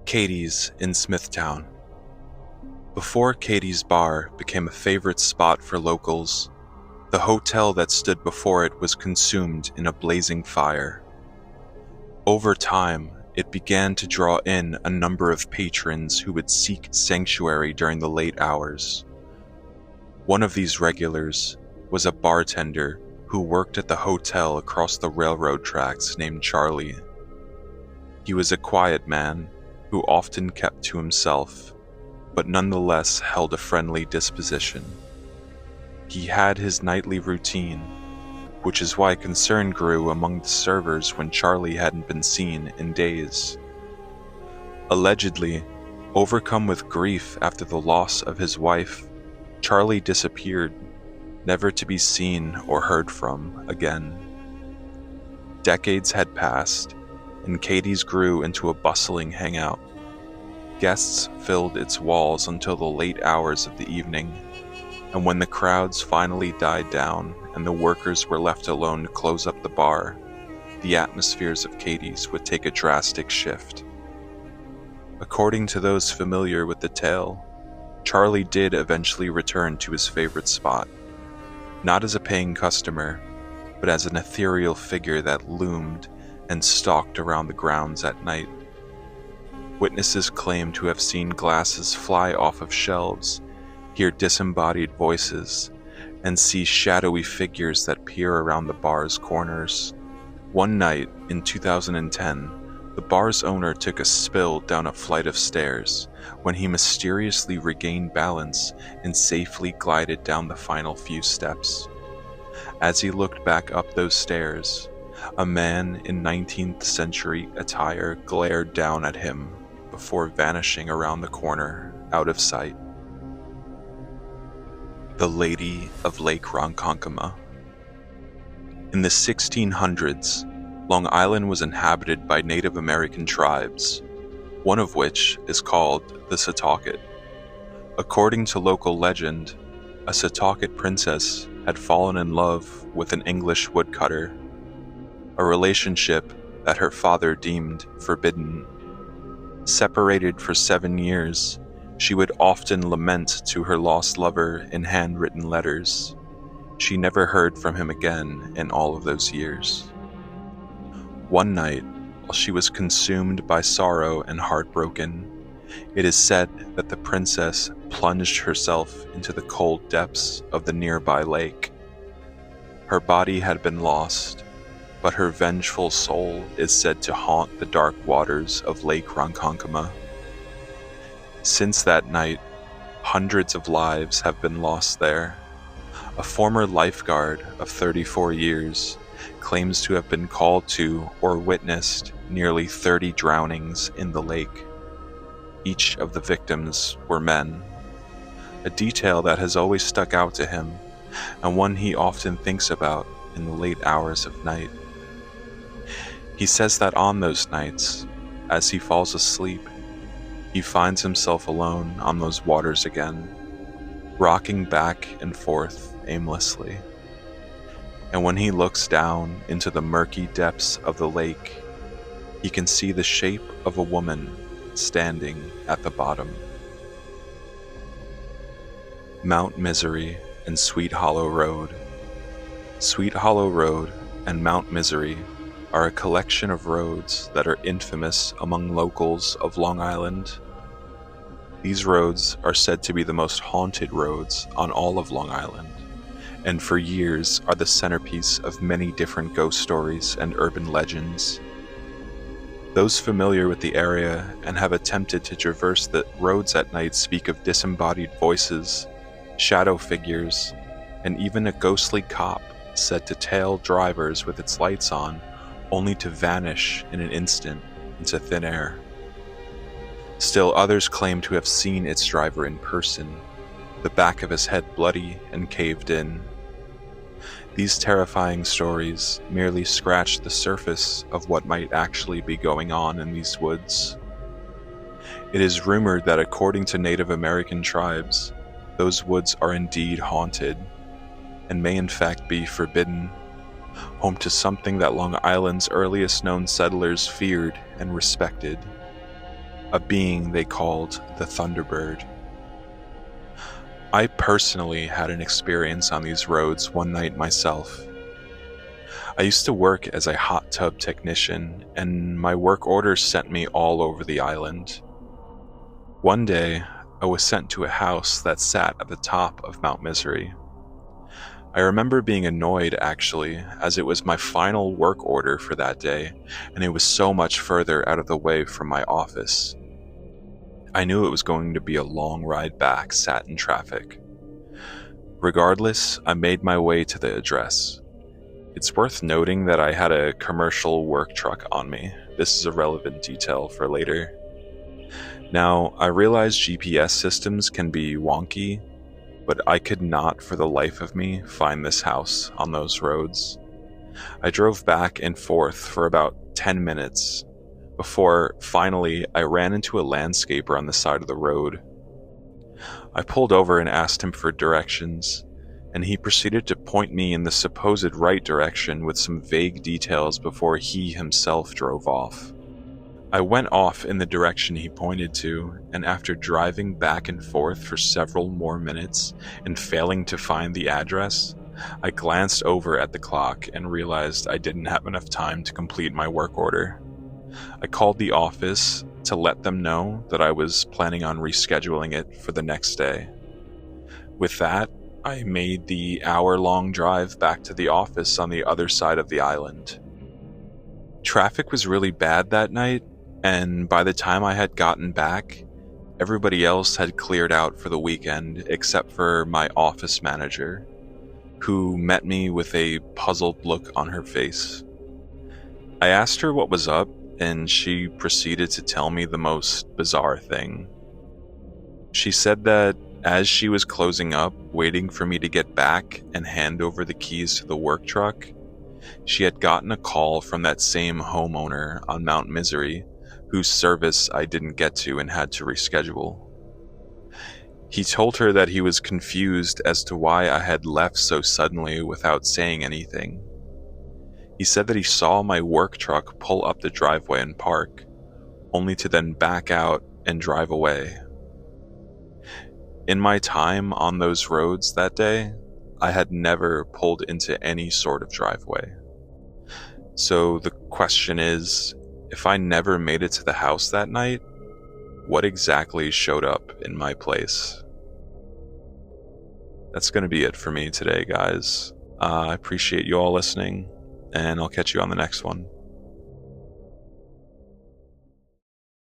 Katie's in Smithtown. Before Katie's Bar became a favorite spot for locals, the hotel that stood before it was consumed in a blazing fire. Over time, it began to draw in a number of patrons who would seek sanctuary during the late hours. One of these regulars was a bartender who worked at the hotel across the railroad tracks named Charlie. He was a quiet man who often kept to himself, but nonetheless held a friendly disposition. He had his nightly routine, which is why concern grew among the servers when Charlie hadn't been seen in days. Allegedly, overcome with grief after the loss of his wife, Charlie disappeared, never to be seen or heard from again. Decades had passed, and Katie's grew into a bustling hangout. Guests filled its walls until the late hours of the evening, and when the crowds finally died down and the workers were left alone to close up the bar, the atmospheres of Katie's would take a drastic shift. According to those familiar with the tale, Charlie did eventually return to his favorite spot, not as a paying customer, but as an ethereal figure that loomed and stalked around the grounds at night. Witnesses claim to have seen glasses fly off of shelves, hear disembodied voices, and see shadowy figures that peer around the bar's corners. One night in 2010, the bar's owner took a spill down a flight of stairs when he mysteriously regained balance and safely glided down the final few steps. As he looked back up those stairs, a man in 19th century attire glared down at him before vanishing around the corner, out of sight. The Lady of Lake Ronkonkoma. In the 1600s, Long Island was inhabited by Native American tribes, one of which is called the Setauket. According to local legend, a Setauket princess had fallen in love with an English woodcutter, a relationship that her father deemed forbidden. Separated for 7 years, she would often lament to her lost lover in handwritten letters. She never heard from him again in all of those years. One night, while she was consumed by sorrow and heartbroken, it is said that the princess plunged herself into the cold depths of the nearby lake. Her body had been lost, but her vengeful soul is said to haunt the dark waters of Lake Ronkonkoma. Since that night, hundreds of lives have been lost there. A former lifeguard of 34 years claims to have been called to or witnessed nearly 30 drownings in the lake. Each of the victims were men, a detail that has always stuck out to him and one he often thinks about in the late hours of night. He says that on those nights, as he falls asleep, he finds himself alone on those waters again, rocking back and forth aimlessly. And when he looks down into the murky depths of the lake, he can see the shape of a woman standing at the bottom. Mount Misery and Sweet Hollow Road. Sweet Hollow Road and Mount Misery are a collection of roads that are infamous among locals of Long Island. These roads are said to be the most haunted roads on all of Long Island, and for years are the centerpiece of many different ghost stories and urban legends. Those familiar with the area and have attempted to traverse the roads at night speak of disembodied voices, shadow figures, and even a ghostly cop said to tail drivers with its lights on, only to vanish in an instant into thin air. Still others claim to have seen its driver in person, the back of his head bloody and caved in. These terrifying stories merely scratch the surface of what might actually be going on in these woods. It is rumored that according to Native American tribes, those woods are indeed haunted, and may in fact be forbidden, home to something that Long Island's earliest known settlers feared and respected. a being they called the Thunderbird. I personally had an experience on these roads one night myself. I used to work as a hot tub technician, and my work orders sent me all over the island. One day, I was sent to a house that sat at the top of Mount Misery. I remember being annoyed, actually, as it was my final work order for that day, and it was so much further out of the way from my office. I knew it was going to be a long ride back, sat in traffic. Regardless, I made my way to the address. It's worth noting that I had a commercial work truck on me. This is a relevant detail for later. Now, I realize GPS systems can be wonky, but I could not for the life of me find this house on those roads. I drove back and forth for about 10 minutes before finally I ran into a landscaper on the side of the road. I pulled over and asked him for directions, and he proceeded to point me in the supposed right direction with some vague details before he himself drove off. I went off in the direction he pointed to, and after driving back and forth for several more minutes and failing to find the address, I glanced over at the clock and realized I didn't have enough time to complete my work order. I called the office to let them know that I was planning on rescheduling it for the next day. With that, I made the hour-long drive back to the office on the other side of the island. Traffic was really bad that night, and by the time I had gotten back, everybody else had cleared out for the weekend except for my office manager, who met me with a puzzled look on her face. I asked her what was up, and she proceeded to tell me the most bizarre thing. She said that as she was closing up, waiting for me to get back and hand over the keys to the work truck, she had gotten a call from that same homeowner on Mount Misery, whose service I didn't get to and had to reschedule. He told her that he was confused as to why I had left so suddenly without saying anything. He said that he saw my work truck pull up the driveway and park, only to then back out and drive away. In my time on those roads that day, I had never pulled into any sort of driveway. So the question is, if I never made it to the house that night, what exactly showed up in my place? That's going to be it for me today, guys. I appreciate you all listening, and I'll catch you on the next one.